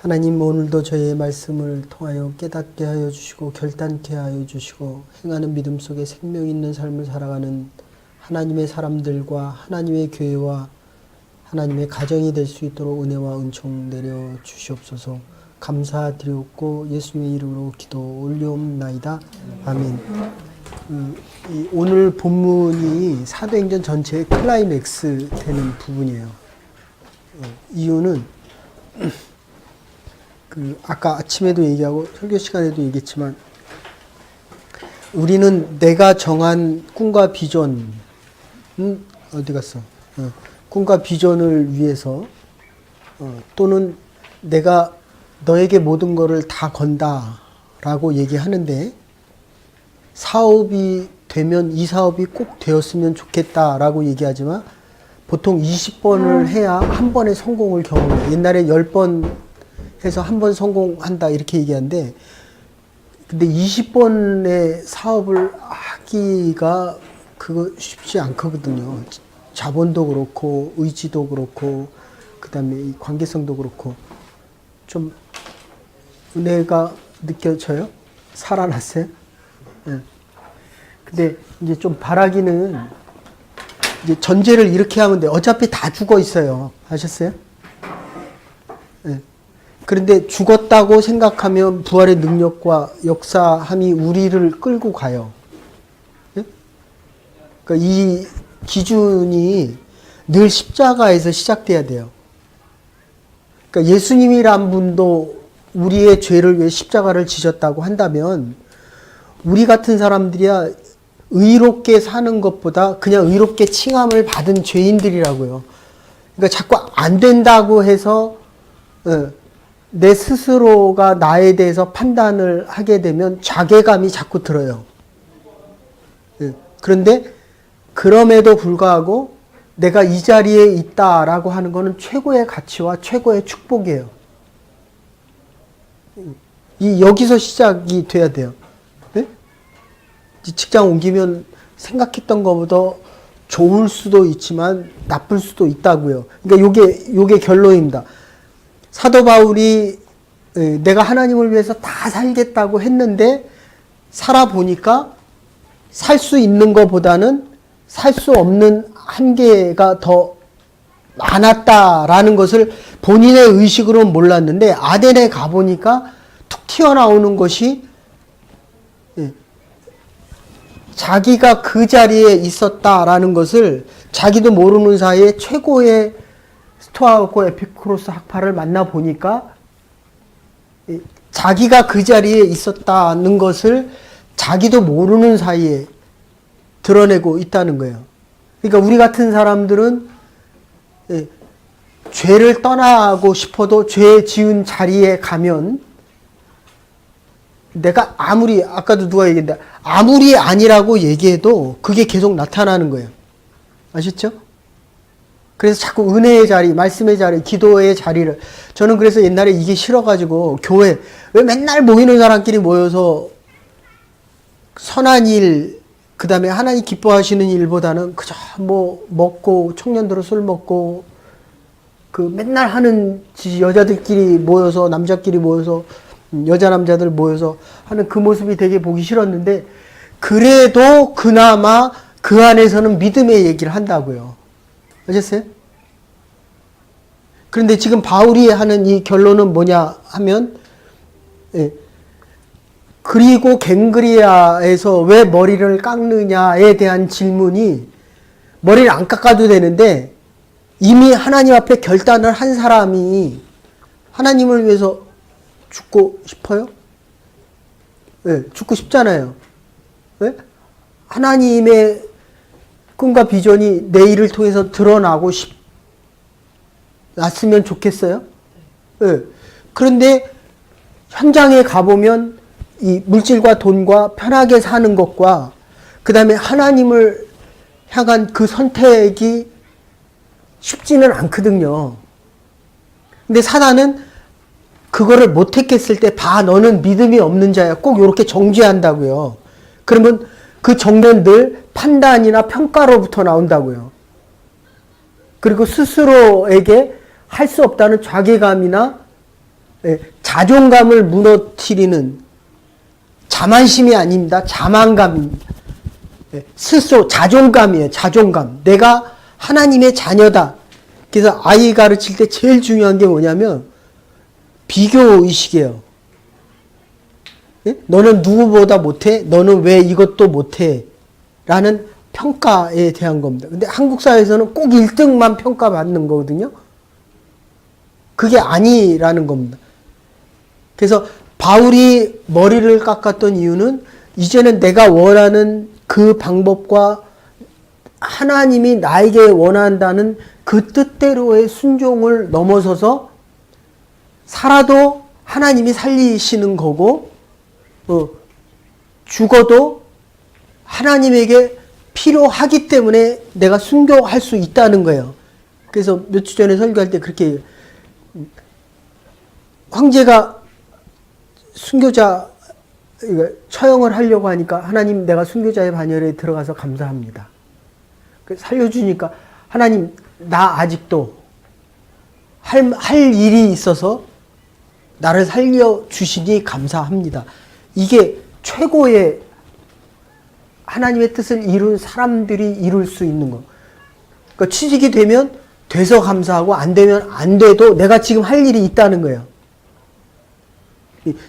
하나님, 오늘도 저희의 말씀을 통하여 깨닫게 하여 주시고 결단케 하여 주시고 행하는 믿음 속에 생명 있는 삶을 살아가는 하나님의 사람들과 하나님의 교회와 하나님의 가정이 될 수 있도록 은혜와 은총 내려 주시옵소서. 감사드리옵고 예수님의 이름으로 기도 올리옵나이다. 아멘. 오늘 본문이 사도행전 전체의 클라이맥스 되는 부분이에요. 이유는 아까 아침에도 얘기하고 설교 시간에도 얘기했지만, 우리는 내가 정한 꿈과 비전, 어디 갔어? 꿈과 비전을 위해서, 또는 내가 너에게 모든 것을 다 건다라고 얘기하는데, 사업이 되면 이 사업이 꼭 되었으면 좋겠다라고 얘기하지만, 보통 20번을 해야 한 번의 성공을 경험해요. 옛날에 10번 해서 한 번 성공한다 이렇게 얘기하는데, 근데 20번의 사업을 하기가 그거 쉽지 않거든요. 자본도 그렇고 의지도 그렇고 그다음에 이 관계성도 그렇고. 좀 은혜가 느껴져요? 살아났어요? 네. 근데 이제 좀 바라기는, 이제 전제를 이렇게 하면 돼. 어차피 다 죽어 있어요. 아셨어요? 네. 그런데 죽었다고 생각하면 부활의 능력과 역사함이 우리를 끌고 가요. 네? 그러니까 이 기준이 늘 십자가에서 시작돼야 돼요. 그러니까 예수님이란 분도 우리의 죄를 위해 십자가를 지셨다고 한다면, 우리 같은 사람들이야 의롭게 사는 것보다 그냥 의롭게 칭함을 받은 죄인들이라고요. 그러니까 자꾸 안 된다고 해서 내 스스로가 나에 대해서 판단을 하게 되면 자괴감이 자꾸 들어요. 그런데 그럼에도 불구하고 내가 이 자리에 있다라고 하는 것은 최고의 가치와 최고의 축복이에요. 여기서 시작이 돼야 돼요. 네? 직장 옮기면 생각했던 것보다 좋을 수도 있지만 나쁠 수도 있다고요. 그러니까 요게 결론입니다. 사도 바울이 내가 하나님을 위해서 다 살겠다고 했는데, 살아보니까 살 수 있는 것보다는 살 수 없는 한계가 더 많았다라는 것을 본인의 의식으로는 몰랐는데, 아덴에 가보니까 툭 튀어나오는 것이, 자기가 그 자리에 있었다라는 것을 자기도 모르는 사이에 최고의 스토아하고 에피쿠로스 학파를 만나보니까, 자기가 그 자리에 있었다는 것을 자기도 모르는 사이에 드러내고 있다는 거예요. 그러니까 우리 같은 사람들은 죄를 떠나고 싶어도 죄 지은 자리에 가면, 내가 아무리, 아까도 누가 얘기했는데, 아무리 아니라고 얘기해도 그게 계속 나타나는 거예요. 아셨죠? 그래서 자꾸 은혜의 자리, 말씀의 자리, 기도의 자리를, 저는 그래서 옛날에 이게 싫어가지고, 교회, 왜 맨날 모이는 사람끼리 모여서 선한 일, 그 다음에 하나님 기뻐하시는 일보다는 그저 뭐 먹고, 청년들은 술 먹고, 맨날 하는 여자들끼리 모여서, 남자끼리 모여서, 여자 남자들 모여서 하는 그 모습이 되게 보기 싫었는데, 그래도 그나마 그 안에서는 믿음의 얘기를 한다고요. 아셨어요? 그런데 지금 바울이 하는 이 결론은 뭐냐 하면, 그리고 갱그리아에서 왜 머리를 깎느냐에 대한 질문이, 머리를 안 깎아도 되는데 이미 하나님 앞에 결단을 한 사람이 하나님을 위해서 죽고 싶어요? 네, 죽고 싶잖아요. 네? 하나님의 꿈과 비전이 내 일을 통해서 드러나고 났으면 좋겠어요? 네. 그런데 현장에 가보면 이 물질과 돈과 편하게 사는 것과 그 다음에 하나님을 향한 그 선택이 쉽지는 않거든요. 근데 사단은 그거를 못 택했을 때, 너는 믿음이 없는 자야, 꼭 이렇게 정죄한다고요. 그러면 그 정죄는 판단이나 평가로부터 나온다고요. 그리고 스스로에게 할 수 없다는 자괴감이나 자존감을 무너뜨리는 자만심이 아닙니다. 자만감입니다. 스스로 자존감이에요. 자존감. 내가 하나님의 자녀다. 그래서 아이 가르칠 때 제일 중요한 게 뭐냐면 비교의식이에요. 너는 누구보다 못해? 너는 왜 이것도 못해? 라는 평가에 대한 겁니다. 근데 한국 사회에서는 꼭 1등만 평가받는 거거든요. 그게 아니라는 겁니다. 그래서 바울이 머리를 깎았던 이유는 이제는 내가 원하는 그 방법과 하나님이 나에게 원한다는 그 뜻대로의 순종을 넘어서서 살아도 하나님이 살리시는 거고 죽어도 하나님에게 필요하기 때문에 내가 순교할 수 있다는 거예요. 그래서 몇 주 전에 설교할 때 그렇게 황제가 순교자 처형을 하려고 하니까 하나님 내가 순교자의 반열에 들어가서 감사합니다. 살려주니까 하나님 나 아직도 할 일이 있어서 나를 살려주시니 감사합니다. 이게 최고의 하나님의 뜻을 이룬 사람들이 이룰 수 있는 거. 그러니까 취직이 되면 돼서 감사하고 안 되면 안 돼도 내가 지금 할 일이 있다는 거예요.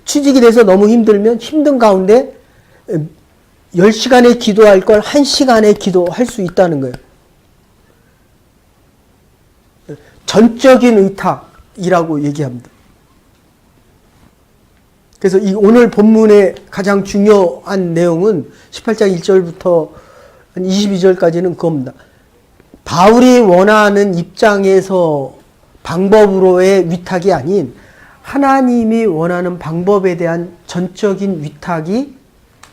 취직이 돼서 너무 힘들면 힘든 가운데 10시간에 기도할 걸 1시간에 기도할 수 있다는 거예요. 전적인 의탁이라고 얘기합니다. 그래서 이 오늘 본문의 가장 중요한 내용은 18장 1절부터 22절까지는 그겁니다. 바울이 원하는 입장에서 방법으로의 위탁이 아닌 하나님이 원하는 방법에 대한 전적인 위탁이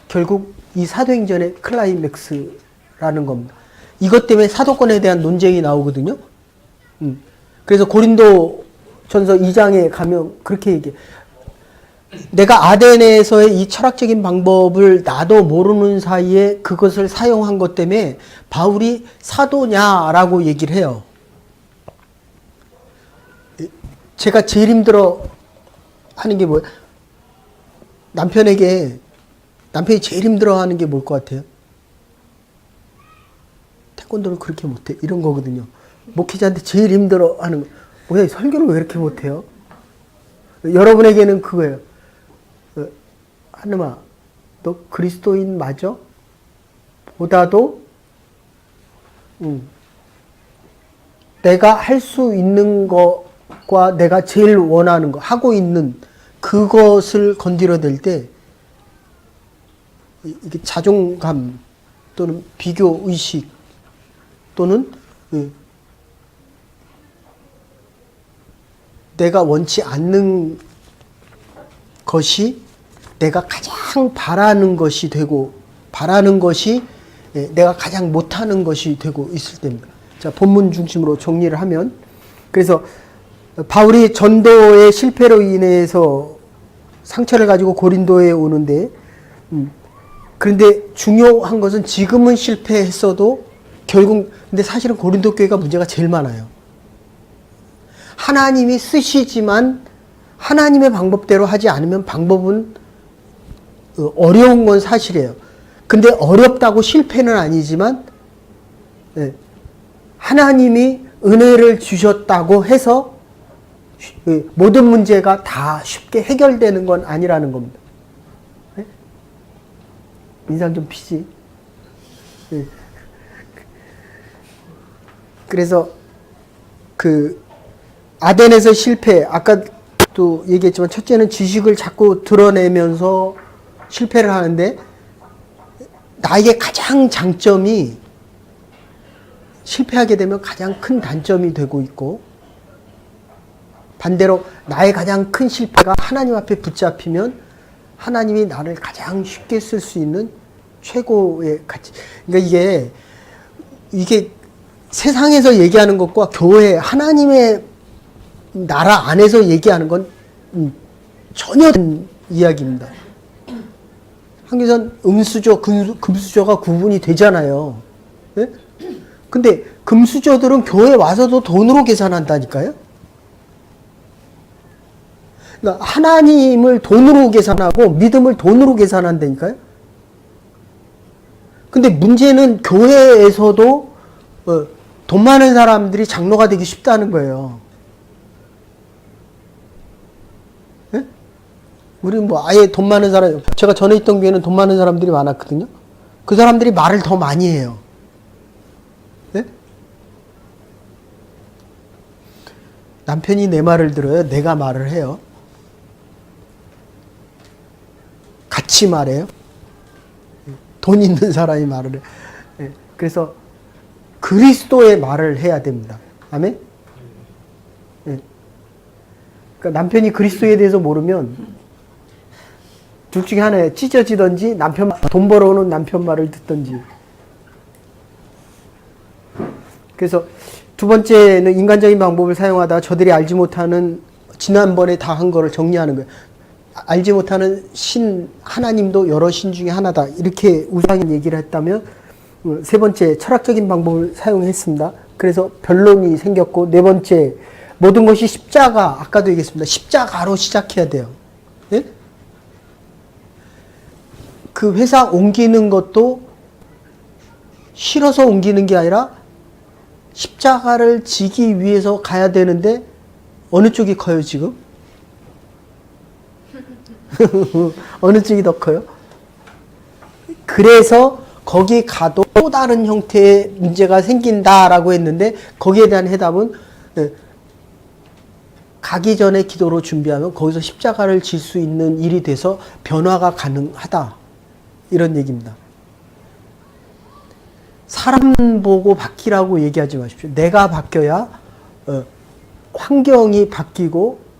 결국 이 사도행전의 클라이맥스라는 겁니다. 이것 때문에 사도권에 대한 논쟁이 나오거든요. 그래서 고린도 전서 2장에 가면 그렇게 얘기해. 내가 아덴에서의 이 철학적인 방법을 나도 모르는 사이에 그것을 사용한 것 때문에 바울이 사도냐라고 얘기를 해요. 제가 제일 힘들어 하는 게 뭐예요? 남편이 제일 힘들어 하는 게 뭘 것 같아요? 태권도를 그렇게 못해. 이런 거거든요. 목회자한테 제일 힘들어 하는 거. 뭐야, 설교를 왜 이렇게 못해요? 여러분에게는 그거예요. 하느마, 너 그리스도인 맞아? 보다도 내가 할 수 있는 것과 내가 제일 원하는 거, 하고 있는 그것을 건드려댈 때 이게 자존감 또는 비교의식 또는 내가 원치 않는 것이 내가 가장 바라는 것이 되고 바라는 것이 내가 가장 못하는 것이 되고 있을 때입니다. 자, 본문 중심으로 정리를 하면 그래서 바울이 전도의 실패로 인해서 상처를 가지고 고린도에 오는데 그런데 중요한 것은 지금은 실패했어도 결국 근데 사실은 고린도 교회가 문제가 제일 많아요. 하나님이 쓰시지만 하나님의 방법대로 하지 않으면 방법은 어려운 건 사실이에요. 근데 어렵다고 실패는 아니지만 하나님이 은혜를 주셨다고 해서 모든 문제가 다 쉽게 해결되는 건 아니라는 겁니다. 인상 좀 피지. 그래서 그 아덴에서 실패, 아까도 얘기했지만 첫째는 지식을 자꾸 드러내면서 실패를 하는데 나에게 가장 장점이 실패하게 되면 가장 큰 단점이 되고 있고 반대로 나의 가장 큰 실패가 하나님 앞에 붙잡히면 하나님이 나를 가장 쉽게 쓸 수 있는 최고의 가치. 그러니까 이게 세상에서 얘기하는 것과 교회 하나님의 나라 안에서 얘기하는 건 전혀 다른 이야기입니다. 한교선 음수저, 금수저가 구분이 되잖아요. 네? 근데 금수저들은 교회 와서도 돈으로 계산한다니까요. 그러니까 하나님을 돈으로 계산하고 믿음을 돈으로 계산한다니까요. 근데 문제는 교회에서도 돈 많은 사람들이 장로가 되기 쉽다는 거예요. 네? 우리 뭐 아예 돈 많은 사람, 제가 전에 있던 교회는 돈 많은 사람들이 많았거든요. 그 사람들이 말을 더 많이 해요. 네? 남편이 내 말을 들어요? 내가 말을 해요? 같이 말해요? 돈 있는 사람이 말을 해. 네. 그래서 그리스도의 말을 해야 됩니다. 아멘? 네. 그러니까 남편이 그리스도에 대해서 모르면 둘 중에 하나에 찢어지든지 돈 벌어오는 남편 말을 듣든지. 그래서 두 번째는 인간적인 방법을 사용하다 저들이 알지 못하는 지난번에 다 한 거를 정리하는 거예요. 알지 못하는 하나님도 여러 신 중에 하나다. 이렇게 우상인 얘기를 했다면, 세 번째, 철학적인 방법을 사용했습니다. 그래서 변론이 생겼고, 네 번째, 모든 것이 십자가, 아까도 얘기했습니다. 십자가로 시작해야 돼요. 네? 그 회사 옮기는 것도 싫어서 옮기는 게 아니라 십자가를 지기 위해서 가야 되는데, 어느 쪽이 커요, 지금? 어느 쪽이 더 커요? 그래서 거기 가도 또 다른 형태의 문제가 생긴다라고 했는데 거기에 대한 해답은 가기 전에 기도로 준비하면 거기서 십자가를 질 수 있는 일이 돼서 변화가 가능하다. 이런 얘기입니다. 사람 보고 바뀌라고 얘기하지 마십시오. 내가 바뀌어야 환경이 바뀌고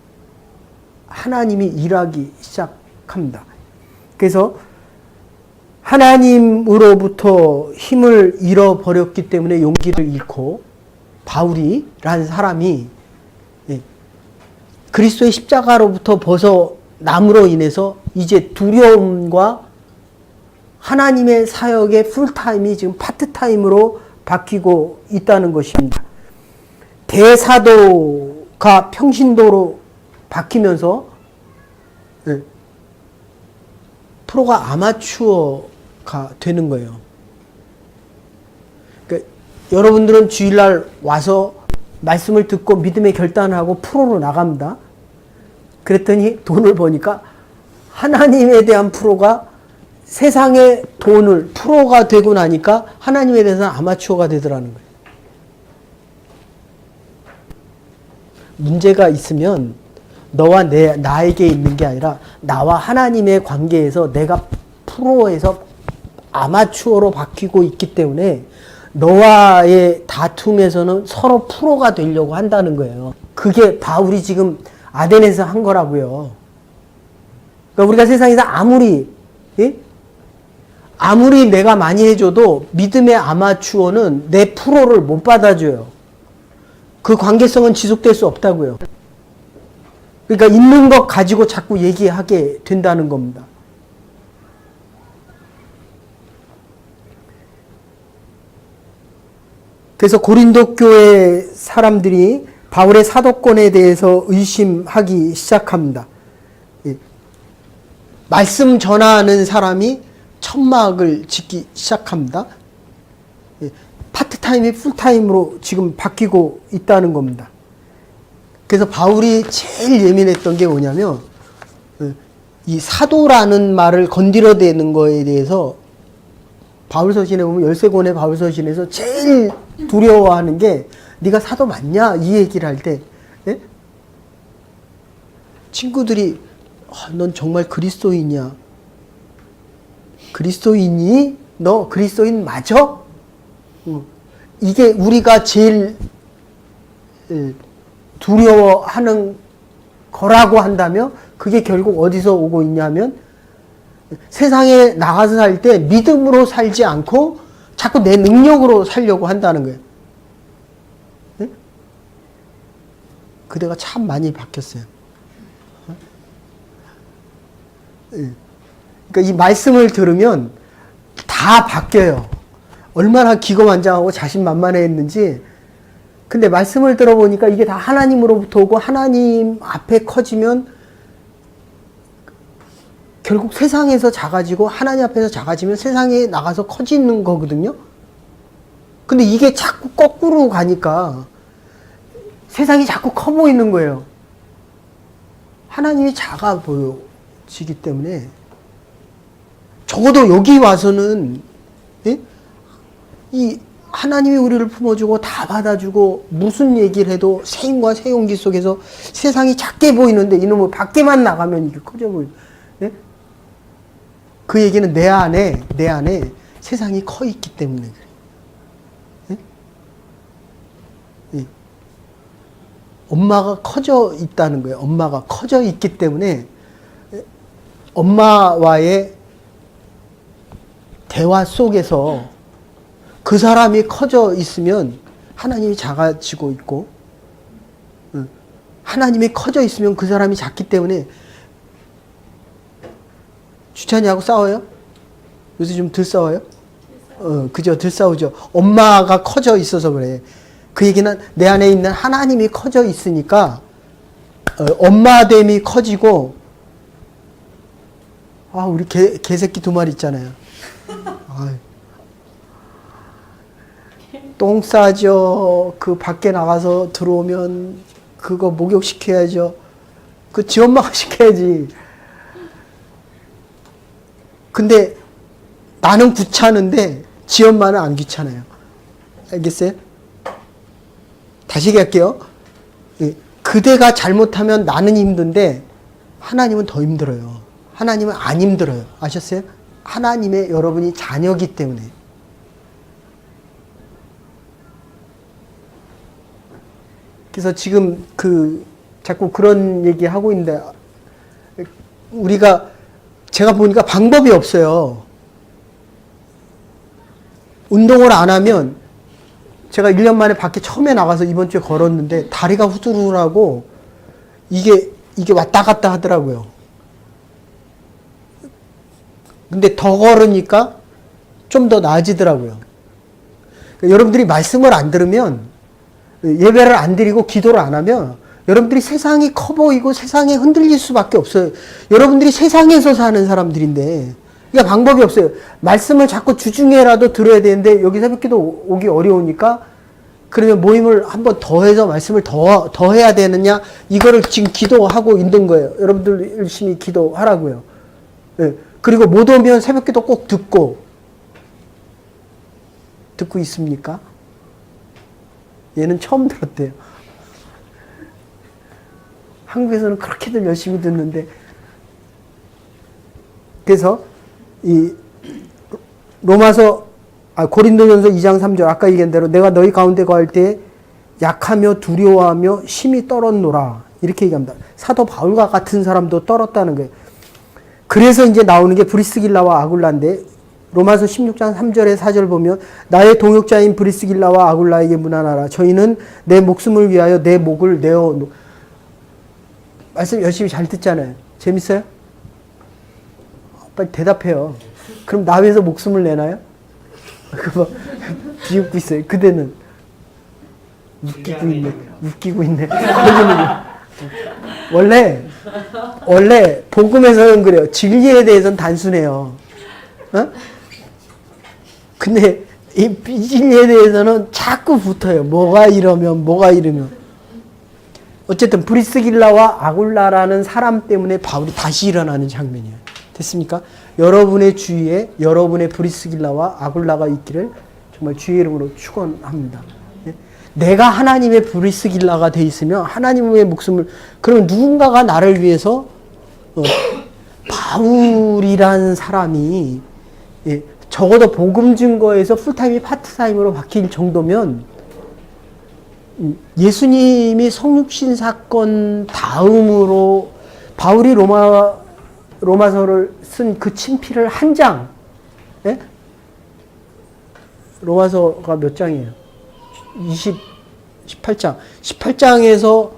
하나님이 일하기 시작합니다. 그래서 하나님으로부터 힘을 잃어버렸기 때문에 용기를 잃고 바울이라는 사람이 그리스도의 십자가로부터 벗어남으로 인해서 이제 두려움과 하나님의 사역의 풀타임이 지금 파트타임으로 바뀌고 있다는 것입니다. 대사도가 평신도로 바뀌면서 프로가 아마추어가 되는 거예요. 그러니까 여러분들은 주일날 와서 말씀을 듣고 믿음의 결단을 하고 프로로 나갑니다. 그랬더니 돈을 버니까 하나님에 대한 프로가 세상의 돈을 프로가 되고 나니까 하나님에 대해서는 아마추어가 되더라는 거예요. 문제가 있으면 너와 나에게 있는 게 아니라 나와 하나님의 관계에서 내가 프로에서 아마추어로 바뀌고 있기 때문에 너와의 다툼에서는 서로 프로가 되려고 한다는 거예요. 그게 바울이 지금 아덴에서 한 거라고요. 그러니까 우리가 세상에서 아무리 내가 많이 해줘도 믿음의 아마추어는 내 프로를 못 받아줘요. 그 관계성은 지속될 수 없다고요. 그러니까 있는 것 가지고 자꾸 얘기하게 된다는 겁니다. 그래서 고린도 교회 사람들이 바울의 사도권에 대해서 의심하기 시작합니다. 말씀 전하는 사람이 천막을 짓기 시작합니다. 파트타임이 풀타임으로 지금 바뀌고 있다는 겁니다. 그래서 바울이 제일 예민했던 게 뭐냐면 이 사도라는 말을 건드려대는 거에 대해서 바울서신에 보면 13권의 바울서신에서 제일 두려워하는 게 네가 사도 맞냐? 이 얘기를 할 때 친구들이 넌 정말 그리스도인이야. 그리스도인이? 너 그리스도인 맞아? 이게 우리가 제일 두려워하는 거라고 한다면 그게 결국 어디서 오고 있냐면 세상에 나가서 살 때 믿음으로 살지 않고 자꾸 내 능력으로 살려고 한다는 거예요. 네? 그대가 참 많이 바뀌었어요. 네. 그러니까 이 말씀을 들으면 다 바뀌어요. 얼마나 기고만장하고 자신만만했는지. 근데 말씀을 들어보니까 이게 다 하나님으로부터 오고 하나님 앞에 커지면 결국 세상에서 작아지고 하나님 앞에서 작아지면 세상에 나가서 커지는 거거든요. 근데 이게 자꾸 거꾸로 가니까 세상이 자꾸 커 보이는 거예요. 하나님이 작아 보여지기 때문에 적어도 여기 와서는 예? 이 하나님이 우리를 품어주고 다 받아주고 무슨 얘기를 해도 새임과 새 용기 속에서 세상이 작게 보이는데 이놈의 밖에만 나가면 이게 커져 보이고 예? 그 얘기는 내 안에 세상이 커 있기 때문에 그래요. 예? 예. 엄마가 커져 있다는 거예요. 엄마가 커져 있기 때문에 엄마와의 대화 속에서 그 사람이 커져 있으면 하나님이 작아지고 있고 하나님이 커져 있으면 그 사람이 작기 때문에 주찬이하고 싸워요? 요새 좀 덜 싸워요? 그죠? 덜 싸우죠. 엄마가 커져 있어서 그래. 그 얘기는 내 안에 있는 하나님이 커져 있으니까 엄마됨이 커지고 우리 개새끼 2마리 있잖아요. 똥 싸죠. 그 밖에 나가서 들어오면 그거 목욕시켜야죠. 그 지 엄마가 시켜야지. 근데 나는 귀찮은데 지 엄마는 안 귀찮아요. 알겠어요? 다시 얘기할게요. 그대가 잘못하면 나는 힘든데 하나님은 더 힘들어요. 하나님은 안 힘들어요. 아셨어요? 하나님의 여러분이 자녀이기 때문에. 그래서 지금 자꾸 그런 얘기 하고 있는데 제가 보니까 방법이 없어요. 운동을 안 하면 제가 1년 만에 밖에 처음에 나가서 이번 주에 걸었는데 다리가 후들후들하고 이게 왔다 갔다 하더라고요. 근데 더 걸으니까 좀 더 나아지더라고요. 그러니까 여러분들이 말씀을 안 들으면 예배를 안 드리고 기도를 안 하면 여러분들이 세상이 커 보이고 세상에 흔들릴 수밖에 없어요. 여러분들이 세상에서 사는 사람들인데 그러니까 방법이 없어요. 말씀을 자꾸 주중에라도 들어야 되는데 여기 새벽기도 오기 어려우니까 그러면 모임을 한번 더 해서 말씀을 더 해야 되느냐 이거를 지금 기도하고 있는 거예요. 여러분들 열심히 기도하라고요. 네. 그리고 못 오면 새벽기도 꼭 듣고 있습니까? 얘는 처음 들었대요. 한국에서는 그렇게들 열심히 듣는데 그래서 이 고린도전서 2장 3절 아까 얘기한 대로 내가 너희 가운데 거할 때 약하며 두려워하며 심히 떨었노라 이렇게 얘기합니다. 사도 바울과 같은 사람도 떨었다는 거예요. 그래서 이제 나오는 게 브리스길라와 아굴라인데 로마서 16장 3절에 4절 보면 나의 동역자인 브리스길라와 아굴라에게 문안하라. 저희는 내 목숨을 위하여 내 목을 내어 말씀 열심히 잘 듣잖아요. 재밌어요? 빨리 대답해요. 그럼 나 위해서 목숨을 내나요? 그거 비웃고 있어요. 그대는 웃기고 있네. 원래 복음에서는 그래요. 진리에 대해서는 단순해요. 근데 이 비진리에 대해서는 자꾸 붙어요. 뭐가 이러면. 어쨌든 브리스길라와 아굴라라는 사람 때문에 바울이 다시 일어나는 장면이에요. 됐습니까? 여러분의 주위에 여러분의 브리스길라와 아굴라가 있기를 정말 주의 이름으로 축원합니다. 내가 하나님의 브리스길라가 돼 있으면 하나님의 목숨을 그러면 누군가가 나를 위해서 바울이란 사람이 적어도 복음 증거에서 풀타임이 파트타임으로 바뀔 정도면 예수님이 성육신 사건 다음으로 바울이 로마서를 쓴 그 친필을 한 장, 로마서가 몇 장이에요? 18장. 18장에서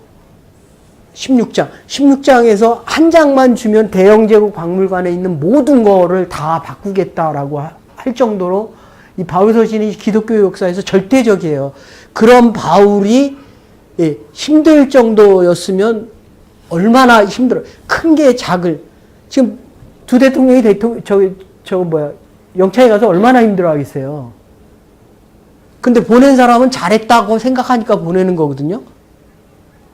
16장에서 한 장만 주면 대영제국 박물관에 있는 모든 거를 다 바꾸겠다라고 할 정도로 이 바울 서신이 기독교 역사에서 절대적이에요. 그런 바울이 힘들 정도였으면 얼마나 힘들어요. 큰 게 작을. 지금 두 대통령이 영창에 가서 얼마나 힘들어 하겠어요. 근데 보낸 사람은 잘했다고 생각하니까 보내는 거거든요.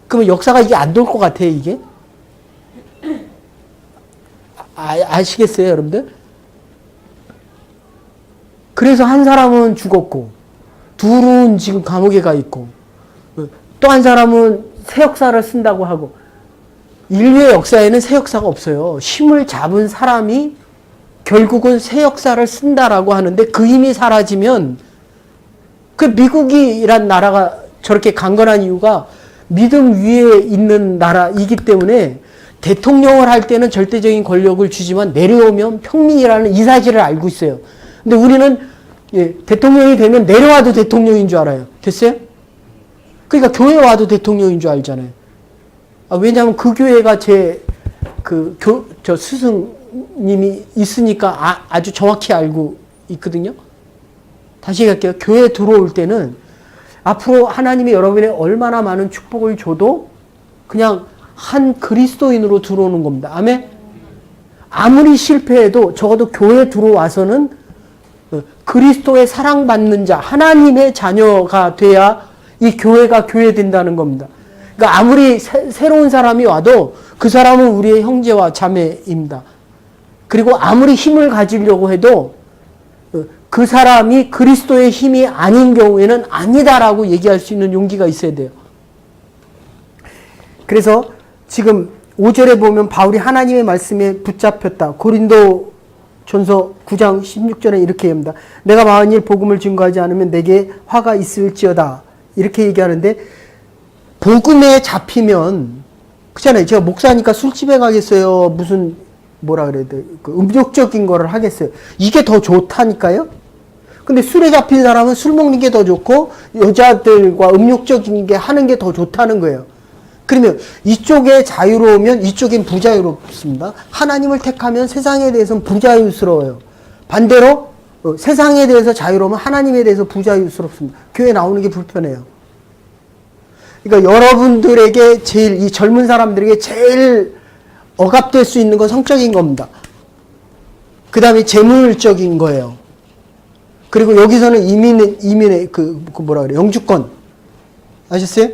그러면 역사가 이게 안 돌 것 같아요, 이게? 아시겠어요, 여러분들? 그래서 한 사람은 죽었고, 둘은 지금 감옥에 가 있고, 또 한 사람은 새 역사를 쓴다고 하고, 인류의 역사에는 새 역사가 없어요. 힘을 잡은 사람이 결국은 새 역사를 쓴다라고 하는데 그 힘이 사라지면 그 미국이란 나라가 저렇게 강건한 이유가 믿음 위에 있는 나라이기 때문에 대통령을 할 때는 절대적인 권력을 주지만 내려오면 평민이라는 이 사실을 알고 있어요. 근데 우리는 대통령이 되면 내려와도 대통령인 줄 알아요. 됐어요? 그러니까 교회 와도 대통령인 줄 알잖아요. 왜냐하면 그 교회가 저 스승님이 있으니까 아주 정확히 알고 있거든요. 다시 얘기할게요. 교회 들어올 때는 앞으로 하나님이 여러분에 얼마나 많은 축복을 줘도 그냥 한 그리스도인으로 들어오는 겁니다. 아멘? 아무리 실패해도 적어도 교회 들어와서는 그리스도의 사랑받는 자, 하나님의 자녀가 돼야 이 교회가 교회 된다는 겁니다. 그러니까 아무리 새로운 사람이 와도 그 사람은 우리의 형제와 자매입니다. 그리고 아무리 힘을 가지려고 해도 그 사람이 그리스도의 힘이 아닌 경우에는 아니다라고 얘기할 수 있는 용기가 있어야 돼요. 그래서 지금 5절에 보면 바울이 하나님의 말씀에 붙잡혔다. 고린도 전서 9장 16절에 이렇게 합니다. 내가 만일 복음을 증거하지 않으면 내게 화가 있을지어다. 이렇게 얘기하는데 복음에 잡히면 그렇잖아요. 제가 목사니까 술집에 가겠어요. 무슨 뭐라 그래야 돼? 음욕적인 거를 하겠어요. 이게 더 좋다니까요. 근데 술에 잡힌 사람은 술 먹는 게 더 좋고 여자들과 음욕적인 게 하는 게 더 좋다는 거예요. 그러면 이쪽에 자유로우면 이쪽엔 부자유롭습니다. 하나님을 택하면 세상에 대해서는 부자유스러워요. 반대로 세상에 대해서 자유로우면 하나님에 대해서 부자유스럽습니다. 교회 나오는 게 불편해요. 그러니까 여러분들에게 이 젊은 사람들에게 제일 억압될 수 있는 건 성적인 겁니다. 그 다음에 재물적인 거예요. 그리고 여기서는 이민의 뭐라 그래, 영주권. 아셨어요?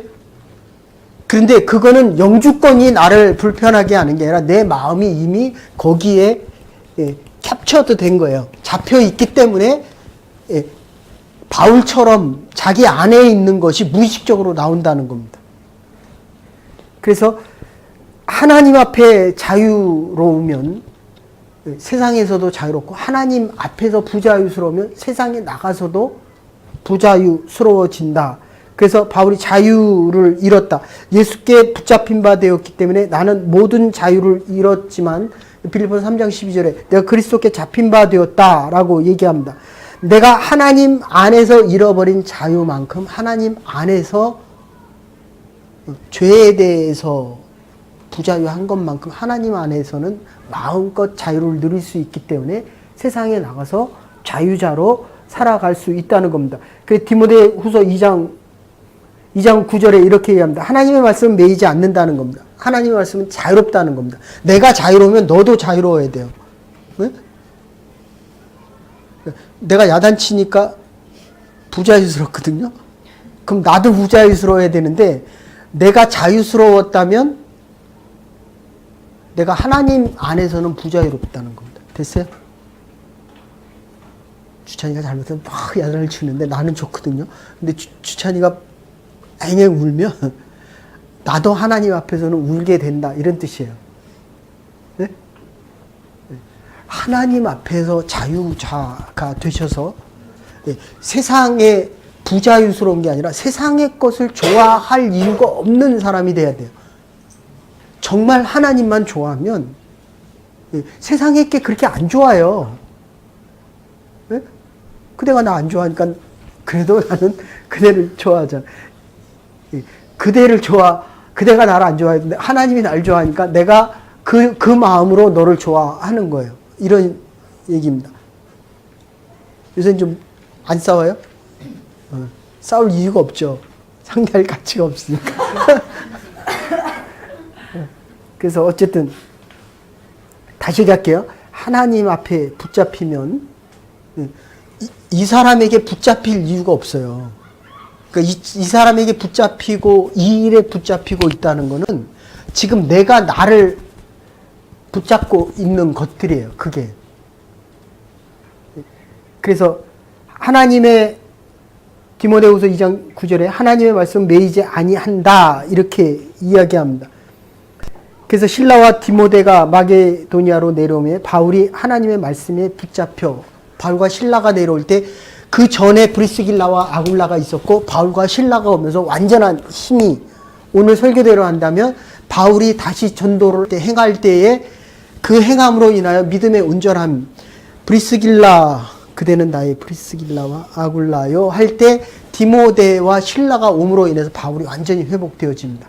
그런데 그거는 영주권이 나를 불편하게 하는 게 아니라 내 마음이 이미 거기에 캡처도 된 거예요. 잡혀 있기 때문에 바울처럼 자기 안에 있는 것이 무의식적으로 나온다는 겁니다. 그래서 하나님 앞에 자유로우면 세상에서도 자유롭고 하나님 앞에서 부자유스러우면 세상에 나가서도 부자유스러워진다. 그래서 바울이 자유를 잃었다. 예수께 붙잡힌 바 되었기 때문에 나는 모든 자유를 잃었지만 빌립보서 3장 12절에 내가 그리스도께 잡힌 바 되었다라고 얘기합니다. 내가 하나님 안에서 잃어버린 자유만큼 하나님 안에서 죄에 대해서 부자유한 것만큼 하나님 안에서는 마음껏 자유를 누릴 수 있기 때문에 세상에 나가서 자유자로 살아갈 수 있다는 겁니다. 그래서 디모데후서 2장 9절에 이렇게 얘기합니다. 하나님의 말씀은 매이지 않는다는 겁니다. 하나님의 말씀은 자유롭다는 겁니다. 내가 자유로우면 너도 자유로워야 돼요. 네? 내가 야단치니까 부자유스럽거든요. 그럼 나도 부자유스러워야 되는데 내가 자유스러웠다면 내가 하나님 안에서는 부자유롭다는 겁니다. 됐어요? 주찬이가 잘못하면 막 야단을 치는데 나는 좋거든요. 근데 주찬이가 앵앵 울면 나도 하나님 앞에서는 울게 된다. 이런 뜻이에요. 네? 하나님 앞에서 자유자가 되셔서 세상에 부자유스러운 게 아니라 세상의 것을 좋아할 이유가 없는 사람이 돼야 돼요. 정말 하나님만 좋아하면 세상의 게 그렇게 안 좋아요. 네? 그대가 나 안 좋아하니까 그래도 나는 그대를 좋아하잖아. 그대가 나를 안 좋아했는데 하나님이 나를 좋아하니까 내가 그 마음으로 너를 좋아하는 거예요. 이런 얘기입니다. 요새는 좀 안 싸워요? 싸울 이유가 없죠. 상대할 가치가 없으니까. 그래서 어쨌든 다시 얘기할게요. 하나님 앞에 붙잡히면 이 사람에게 붙잡힐 이유가 없어요. 그러니까 이 사람에게 붙잡히고 이 일에 붙잡히고 있다는 거는 지금 내가 나를 붙잡고 있는 것들이에요. 그게. 그래서 하나님의 디모데후서 2장 9절에 하나님의 말씀 매이지 아니한다 이렇게 이야기합니다. 그래서 실라와 디모데가 마게도니아로 내려오며 바울이 하나님의 말씀에 붙잡혀 바울과 실라가 내려올 때 그 전에 브리스길라와 아굴라가 있었고 바울과 실라가 오면서 완전한 힘이 오늘 설교대로 한다면 바울이 다시 전도를 행할 때에 그 행함으로 인하여 믿음의 온전함 브리스길라 그대는 나의 브리스길라와 아굴라요 할 때 디모데와 실라가 옴으로 인해서 바울이 완전히 회복되어집니다.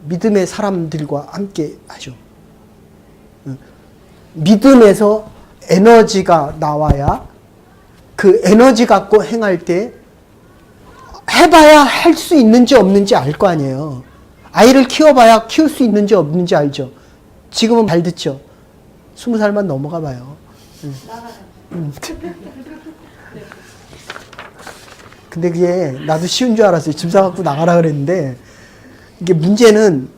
믿음의 사람들과 함께 하죠. 믿음에서 에너지가 나와야 그 에너지 갖고 행할 때 해봐야 할 수 있는지 없는지 알 거 아니에요. 아이를 키워봐야 키울 수 있는지 없는지 알죠. 지금은 잘 듣죠. 20살만 넘어가 봐요. 근데 그게 나도 쉬운 줄 알았어요. 짐 싸갖고 나가라 그랬는데 이게 문제는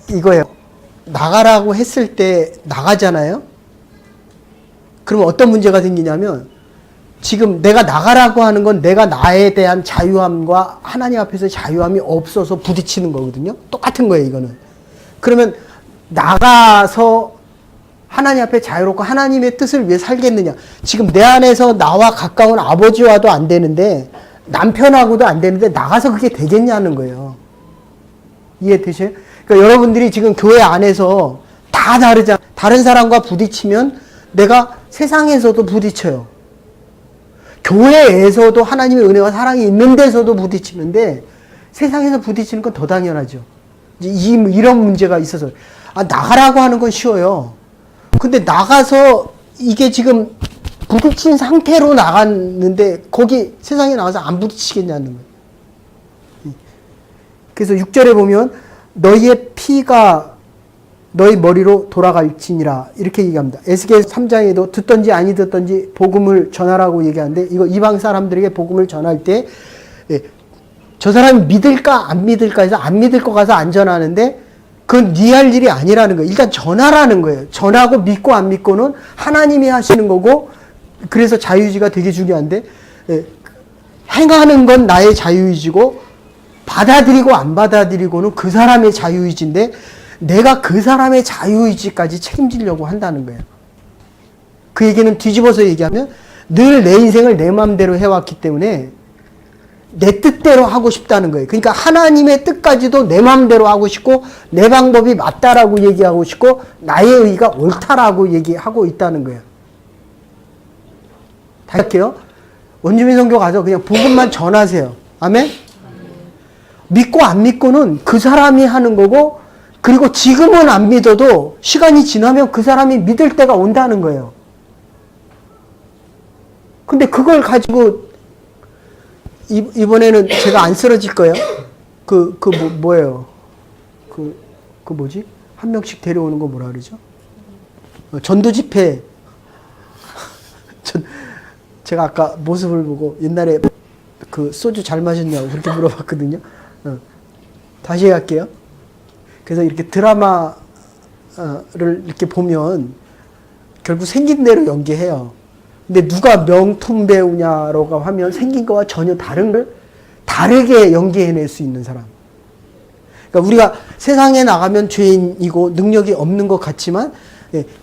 이거예요. 나가라고 했을 때 나가잖아요. 그러면 어떤 문제가 생기냐면 지금 내가 나가라고 하는 건 내가 나에 대한 자유함과 하나님 앞에서 자유함이 없어서 부딪히는 거거든요. 똑같은 거예요, 이거는. 그러면 나가서 하나님 앞에 자유롭고 하나님의 뜻을 위해 살겠느냐. 지금 내 안에서 나와 가까운 아버지와도 안 되는데 남편하고도 안 되는데 나가서 그게 되겠냐는 거예요. 이해되세요? 그러니까 여러분들이 지금 교회 안에서 다 다르잖아요. 다른 사람과 부딪히면 내가 세상에서도 부딪혀요. 교회에서도 하나님의 은혜와 사랑이 있는 데서도 부딪히는데 세상에서 부딪히는 건 더 당연하죠. 이런 문제가 있어서 나가라고 하는 건 쉬워요. 근데 나가서 이게 지금 부딪힌 상태로 나갔는데 거기 세상에 나가서 안 부딪히겠냐는 거예요. 그래서 6절에 보면 너희의 피가 너희 머리로 돌아갈지니라 이렇게 얘기합니다. 에스겔 3장에도 듣던지 아니 듣던지 복음을 전하라고 얘기하는데 이거 이방 사람들에게 복음을 전할 때 저 사람이 믿을까 안 믿을까 해서 안 믿을 거 가서 안 전하는데 그건 네 할 일이 아니라는 거예요. 일단 전하라는 거예요. 전하고 믿고 안 믿고는 하나님이 하시는 거고 그래서 자유의지가 되게 중요한데 행하는 건 나의 자유의지고 받아들이고 안 받아들이고는 그 사람의 자유의지인데 내가 그 사람의 자유의지까지 책임지려고 한다는 거예요. 그 얘기는 뒤집어서 얘기하면 늘 내 인생을 내 마음대로 해왔기 때문에 내 뜻대로 하고 싶다는 거예요. 그러니까 하나님의 뜻까지도 내 마음대로 하고 싶고 내 방법이 맞다라고 얘기하고 싶고 나의 의가 옳다라고 얘기하고 있다는 거예요. 다시 할게요. 원주민 선교 가서 그냥 복음만 전하세요. 아멘? 믿고 안 믿고는 그 사람이 하는 거고 그리고 지금은 안 믿어도 시간이 지나면 그 사람이 믿을 때가 온다는 거예요. 근데 그걸 가지고 이번에는 제가 안 쓰러질 거예요. 뭐예요? 뭐지? 한 명씩 데려오는 거 뭐라 그러죠? 전도 집회. 제가 아까 모습을 보고 옛날에 그 소주 잘 마셨냐고 그렇게 물어봤거든요. 다시 할게요. 그래서 이렇게 드라마를 이렇게 보면 결국 생긴 대로 연기해요. 근데 누가 명품 배우냐라고 하면 생긴 거와 전혀 다른 걸 다르게 연기해낼 수 있는 사람. 그러니까 우리가 세상에 나가면 죄인이고 능력이 없는 것 같지만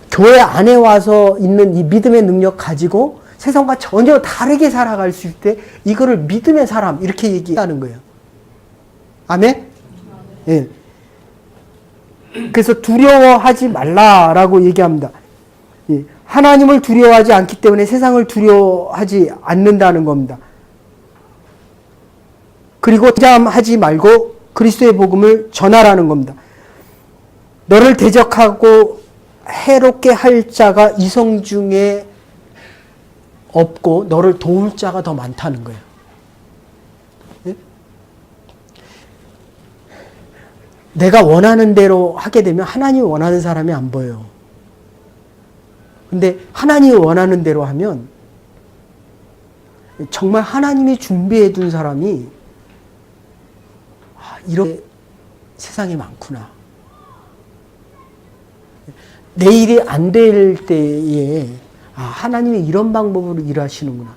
교회 안에 와서 있는 이 믿음의 능력 가지고 세상과 전혀 다르게 살아갈 수 있을 때 이거를 믿음의 사람 이렇게 얘기하는 거예요. 아멘? 예. 그래서 두려워하지 말라라고 얘기합니다. 예. 하나님을 두려워하지 않기 때문에 세상을 두려워하지 않는다는 겁니다. 그리고 잠잠하지 말고 그리스도의 복음을 전하라는 겁니다. 너를 대적하고 해롭게 할 자가 이성 중에 없고 너를 도울 자가 더 많다는 거예요. 예? 내가 원하는 대로 하게 되면 하나님이 원하는 사람이 안 보여요. 근데 하나님이 원하는 대로 하면 정말 하나님이 준비해 둔 사람이 이렇게 세상에 많구나. 내 일이 안 될 때에 하나님이 이런 방법으로 일하시는구나.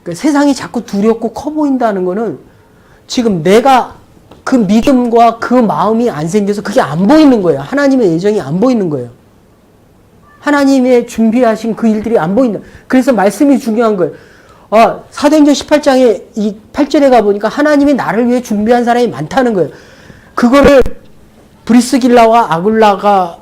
그러니까 세상이 자꾸 두렵고 커 보인다는 거는 지금 내가 그 믿음과 그 마음이 안 생겨서 그게 안 보이는 거예요. 하나님의 예정이 안 보이는 거예요. 하나님의 준비하신 그 일들이 안 보인다. 그래서 말씀이 중요한 거예요. 사도행전 18장에 이 8절에 가보니까 하나님이 나를 위해 준비한 사람이 많다는 거예요. 그거를 브리스길라와 아굴라가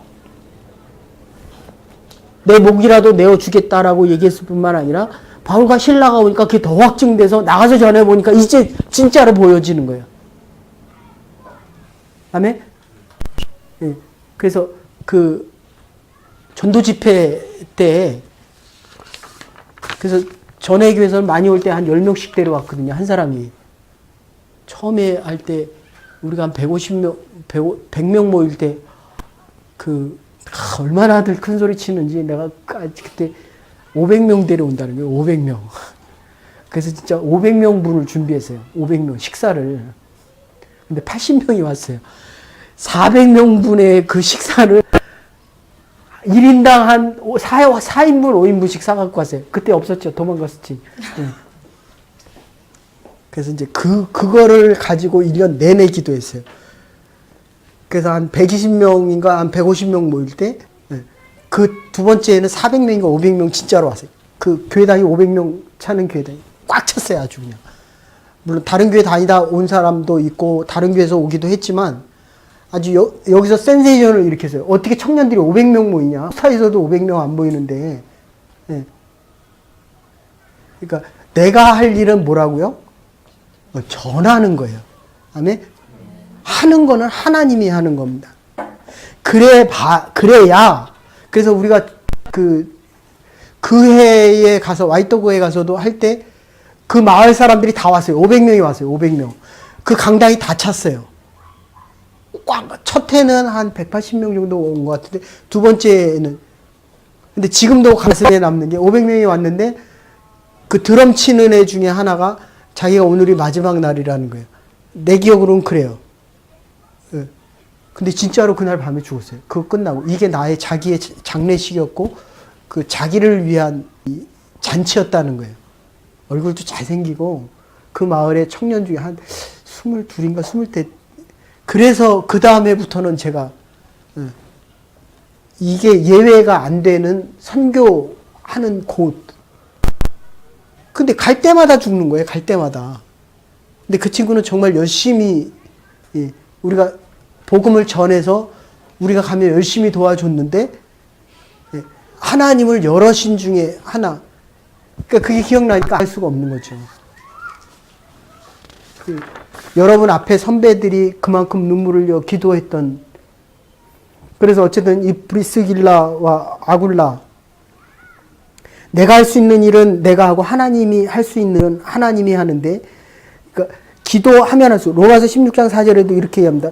내 목이라도 내어주겠다라고 얘기했을 뿐만 아니라 바울과 실라가 오니까 그게 더 확증돼서 나가서 전해보니까 이제 진짜로 보여지는 거예요. 아멘? 네. 그래서 그 전도 집회 때 그래서 전에 교회에서 많이 올 때 한 10명씩 데려왔거든요. 한 사람이. 처음에 할 때 우리가 한 150명, 100명 모일 때 얼마나들 큰 소리 치는지 내가 그때 500명 데려온다는 거예요. 500명. 그래서 진짜 500명 분을 준비했어요. 500명 식사를. 근데 80명이 왔어요. 400명 분의 그 식사를 1인당 한 4인분, 5인분씩 사갖고 왔어요. 그때 없었죠. 도망갔었지. 네. 그래서 이제 그거를 가지고 1년 내내 기도했어요. 그래서 한 120명인가 한 150명 모일 때, 그 두 번째에는 400명인가 500명 진짜로 왔어요. 그 교회당이 500명 차는 교회당이 꽉 찼어요. 아주 그냥. 물론 다른 교회 다니다 온 사람도 있고, 다른 교회에서 오기도 했지만, 아주 여기서 센세이션을 일으켰어요. 어떻게 청년들이 500명 모이냐? 사에서도 500명 안 모이는데. 네. 그러니까 내가 할 일은 뭐라고요? 전하는 거예요. 아멘? 하는 거는 하나님이 하는 겁니다. 그래야. 그래서 우리가 그 해에 가서, 와이토고에 가서도 할 때 그 마을 사람들이 다 왔어요. 500명이 왔어요. 500명. 그 강당이 다 찼어요. 첫 해는 한 180명 정도 온 것 같은데, 두 번째는. 근데 지금도 가슴에 남는 게 500명이 왔는데, 그 드럼 치는 애 중에 하나가 자기가 오늘이 마지막 날이라는 거예요. 내 기억으로는 그래요. 근데 진짜로 그날 밤에 죽었어요. 그거 끝나고. 이게 나의 자기의 장례식이었고, 그 자기를 위한 잔치였다는 거예요. 얼굴도 잘생기고, 그 마을의 청년 중에 한 22인가 24, 그래서 그 다음에부터는 제가 이게 예외가 안 되는 선교하는 곳. 근데 갈 때마다 죽는 거예요. 갈 때마다. 근데 그 친구는 정말 열심히 우리가 복음을 전해서 우리가 가면 열심히 도와줬는데 하나님을 여러 신 중에 하나. 그러니까 그게 기억나니까 알 수가 없는 거죠. 여러분 앞에 선배들이 그만큼 눈물을 흘려 기도했던, 그래서 어쨌든 이 브리스길라와 아굴라, 내가 할 수 있는 일은 내가 하고 하나님이 할 수 있는 일은 하나님이 하는데, 그러니까 기도하면 할수록, 로마서 16장 4절에도 이렇게 얘기합니다.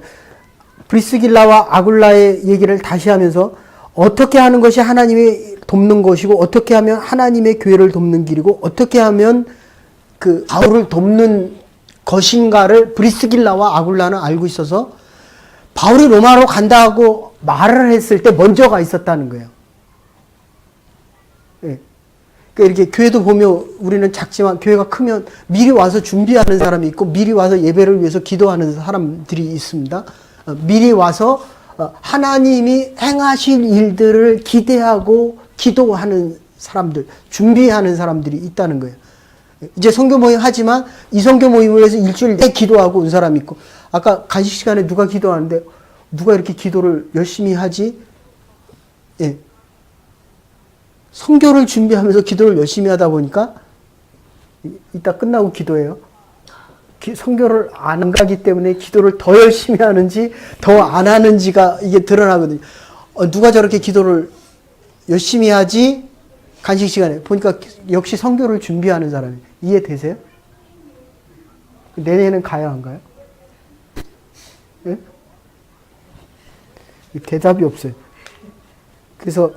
브리스길라와 아굴라의 얘기를 다시 하면서 어떻게 하는 것이 하나님이 돕는 것이고, 어떻게 하면 하나님의 교회를 돕는 길이고, 어떻게 하면 그 바울을 돕는 것인가를 브리스길라와 아굴라는 알고 있어서 바울이 로마로 간다고 말을 했을 때 먼저가 있었다는 거예요. 네. 그러니까 이렇게 교회도 보면 우리는 작지만 교회가 크면 미리 와서 준비하는 사람이 있고 미리 와서 예배를 위해서 기도하는 사람들이 있습니다. 미리 와서 하나님이 행하실 일들을 기대하고 기도하는 사람들, 준비하는 사람들이 있다는 거예요. 이제 선교 모임 하지만 이 선교 모임을 위해서 일주일 내 기도하고 온 사람이 있고, 아까 간식 시간에 누가 기도하는데 누가 이렇게 기도를 열심히 하지? 예. 선교를 준비하면서 기도를 열심히 하다 보니까 이따 끝나고 기도해요. 선교를 안 가기 때문에 기도를 더 열심히 하는지 더 안 하는지가 이게 드러나거든요. 누가 저렇게 기도를 열심히 하지? 간식 시간에 보니까 역시 선교를 준비하는 사람이. 이해되세요? 내년에는 가야 안 가요? 예? 대답이 없어요. 그래서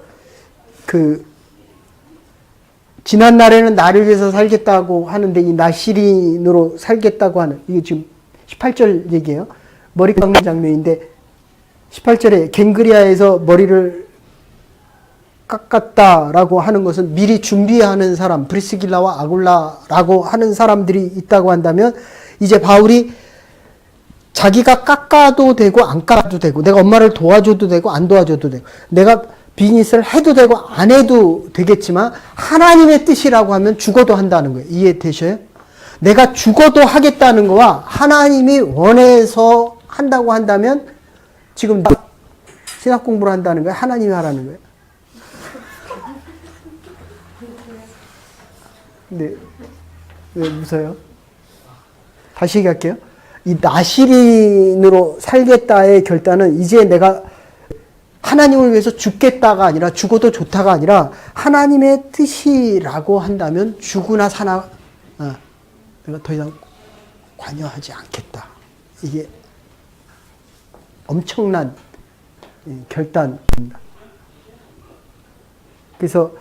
지난 날에는 나를 위해서 살겠다고 하는데 이 나시린으로 살겠다고 하는 이게 지금 18절 얘기예요. 머리 깎는 장면인데 18절에 갱그리아에서 머리를 깎았다라고 하는 것은 미리 준비하는 사람, 브리스길라와 아굴라라고 하는 사람들이 있다고 한다면 이제 바울이 자기가 깎아도 되고 안 깎아도 되고 내가 엄마를 도와줘도 되고 안 도와줘도 되고 내가 비즈니스를 해도 되고 안 해도 되겠지만 하나님의 뜻이라고 하면 죽어도 한다는 거예요. 이해되셔요? 내가 죽어도 하겠다는 거와 하나님이 원해서 한다고 한다면 지금 신학 공부를 한다는 거예요? 하나님이 하라는 거예요? 네. 왜 웃어요? 다시 얘기할게요. 이 나시린으로 살겠다의 결단은 이제 내가 하나님을 위해서 죽겠다가 아니라 죽어도 좋다가 아니라 하나님의 뜻이라고 한다면 죽으나 사나 내가 더 이상 관여하지 않겠다. 이게 엄청난 결단입니다. 그래서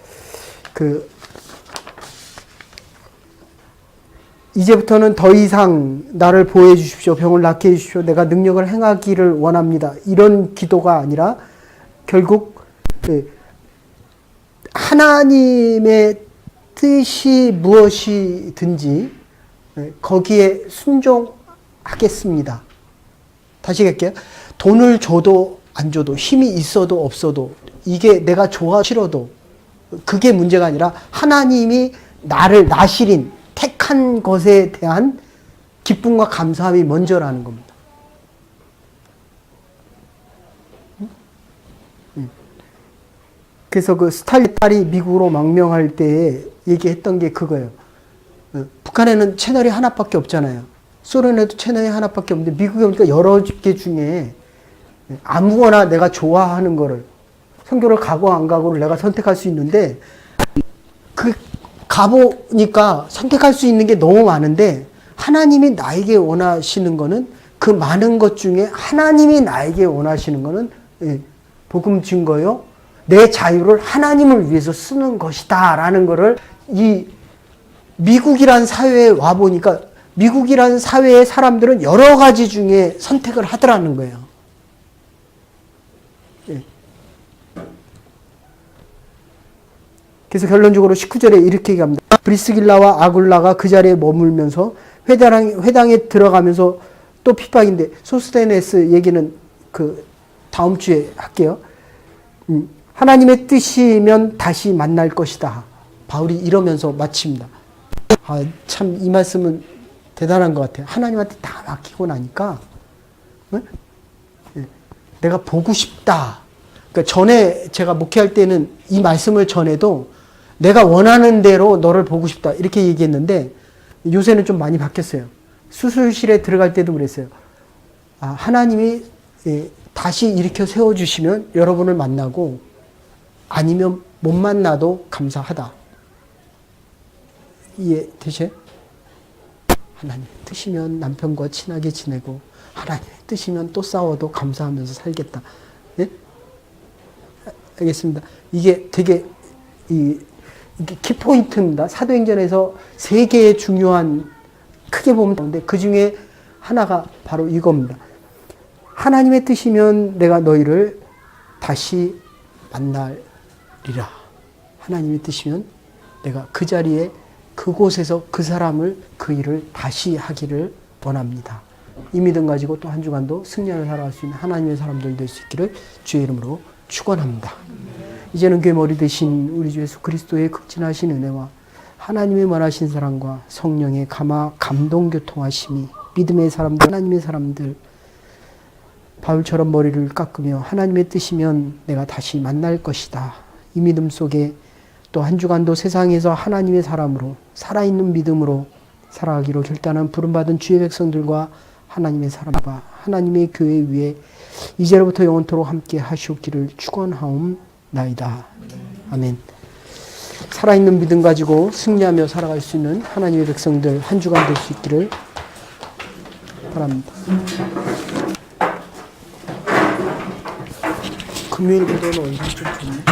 이제부터는 더 이상 나를 보호해 주십시오. 병을 낫게 해 주십시오. 내가 능력을 행하기를 원합니다. 이런 기도가 아니라 결국 하나님의 뜻이 무엇이든지 거기에 순종하겠습니다. 다시 할게요. 돈을 줘도 안 줘도 힘이 있어도 없어도 이게 내가 좋아 싫어도 그게 문제가 아니라 하나님이 나를 나시린 택한 것에 대한 기쁨과 감사함이 먼저라는 겁니다. 그래서 스탈린 딸이 미국으로 망명할 때 얘기했던 게 그거예요. 북한에는 채널이 하나밖에 없잖아요. 소련에도 채널이 하나밖에 없는데 미국에 오니까 여러 개 중에 아무거나 내가 좋아하는 거를 선교를 가고 안 가고를 내가 선택할 수 있는데 가보니까 선택할 수 있는 게 너무 많은데 하나님이 나에게 원하시는 거는 그 많은 것 중에 하나님이 나에게 원하시는 거는 복음 증거요. 내 자유를 하나님을 위해서 쓰는 것이다 라는 거를 이 미국이란 사회에 와보니까 미국이란 사회의 사람들은 여러 가지 중에 선택을 하더라는 거예요. 그래서 결론적으로 19절에 이렇게 얘기합니다. 브리스길라와 아굴라가 그 자리에 머물면서 회당에 들어가면서 또 핍박인데 소스테네스 얘기는 다음 주에 할게요. 하나님의 뜻이면 다시 만날 것이다. 바울이 이러면서 마칩니다. 참 이 말씀은 대단한 것 같아요. 하나님한테 다 맡기고 나니까 내가 보고 싶다. 그러니까 전에 제가 목회할 때는 이 말씀을 전해도 내가 원하는 대로 너를 보고 싶다 이렇게 얘기했는데 요새는 좀 많이 바뀌었어요. 수술실에 들어갈 때도 그랬어요. 하나님이 다시 일으켜 세워주시면 여러분을 만나고 아니면 못 만나도 감사하다. 이해되세요? 하나님의 뜻이면 남편과 친하게 지내고 하나님의 뜻이면 또 싸워도 감사하면서 살겠다. 네? 알겠습니다. 이게 되게 이게 키포인트입니다. 사도행전에서 세 개의 중요한 크게 보면 되는데 그 중에 하나가 바로 이겁니다. 하나님의 뜻이면 내가 너희를 다시 만나리라. 하나님의 뜻이면 내가 그 자리에 그곳에서 그 사람을 그 일을 다시 하기를 원합니다. 이 믿음 가지고 또 한 주간도 승리하며 살아갈 수 있는 하나님의 사람들 될 수 있기를 주의 이름으로 축원합니다. 이제는 교회 머리 되신 우리 주 예수 그리스도의 극진하신 은혜와 하나님의 원하신 사랑과 성령의 감동 교통하심이 믿음의 사람들, 하나님의 사람들 바울처럼 머리를 깎으며 하나님의 뜻이면 내가 다시 만날 것이다. 이 믿음 속에 또 한 주간도 세상에서 하나님의 사람으로 살아있는 믿음으로 살아가기로 결단한 부름받은 주의 백성들과 하나님의 사람과 하나님의 교회 위에 이제로부터 영원토록 함께 하시옵기를 축원하옵나이다. 아멘. 살아있는 믿음 가지고 승리하며 살아갈 수 있는 하나님의 백성들 한 주간 될 수 있기를 바랍니다. 금요일 기도는 오히려 좀 좋네.